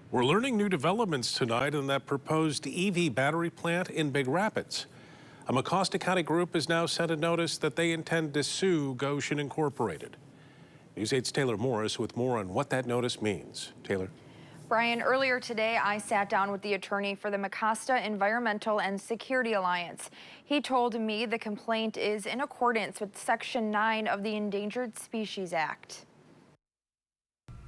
We're learning new developments tonight on that proposed EV battery plant in Big Rapids. A Mecosta County group has now sent a notice that they intend to sue Gotion Incorporated. News 8's Taylor Morris with more on what that notice means. Taylor. Brian, earlier today, I sat down with the attorney for the Mecosta Environmental and Security Alliance. He told me the complaint is in accordance with Section 9 of the Endangered Species Act.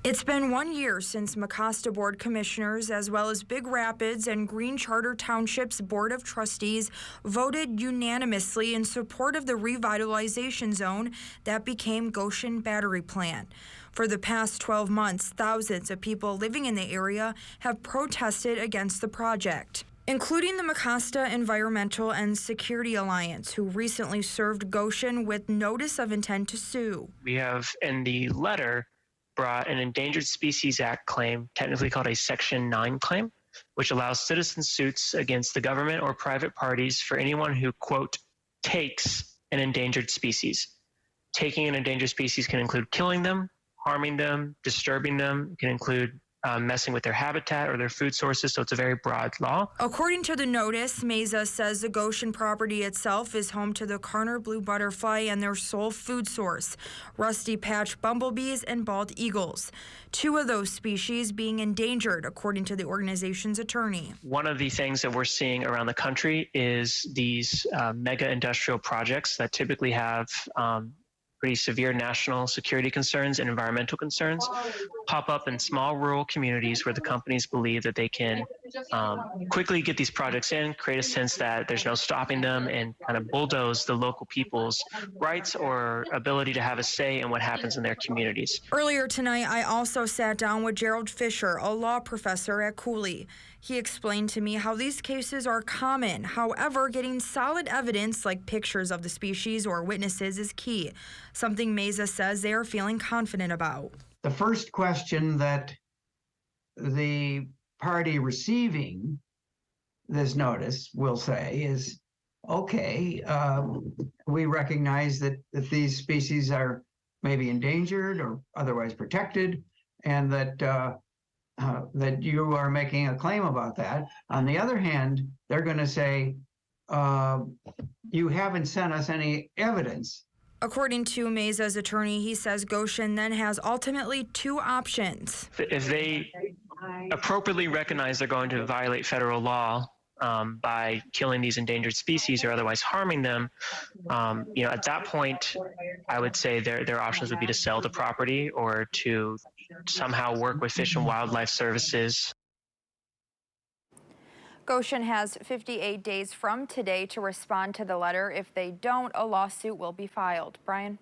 It's been 1 year since Mecosta Board Commissioners, as well as Big Rapids and Green Charter Township's Board of Trustees, voted unanimously in support of the revitalization zone that became Gotion Battery Plant. For the past 12 months, thousands of people living in the area have protested against the project, including the Mecosta Environmental and Security Alliance, who recently served Gotion with notice of intent to sue. We have in the letter brought an Endangered Species Act claim, technically called a Section 9 claim, which allows citizen suits against the government or private parties for anyone who, quote, takes an endangered species. Taking an endangered species can include killing them, harming them, disturbing them. It can include messing with their habitat or their food sources, so it's a very broad law. According to the notice, Mesa says the Gotion property itself is home to the Karner blue butterfly and their sole food source, rusty patch bumblebees and bald eagles, two of those species being endangered, according to the organization's attorney. One of the things that we're seeing around the country is these mega industrial projects that typically have pretty severe national security concerns and environmental concerns pop up in small rural communities where the companies believe that they can quickly get these projects in, create a sense that there's no stopping them, and kind of bulldoze the local people's rights or ability to have a say in what happens in their communities. Earlier tonight, I also sat down with Gerald Fisher, a law professor at Cooley. He explained to me how these cases are common. However, getting solid evidence like pictures of the species or witnesses is key, something Mesa says they are feeling confident about. The first question that the party receiving this notice will say is, okay, we recognize that these species are maybe endangered or otherwise protected, and that that you are making a claim about that. On the other hand, they're going to say, you haven't sent us any evidence. According to Mesa's attorney, he says Gotion then has ultimately two options. If they appropriately recognize they're going to violate federal law by killing these endangered species or otherwise harming them, at that point, I would say their options would be to sell the property or to somehow work with Fish and Wildlife Services. Gotion has 58 days from today to respond to the letter. If they don't, a lawsuit will be filed. Brian?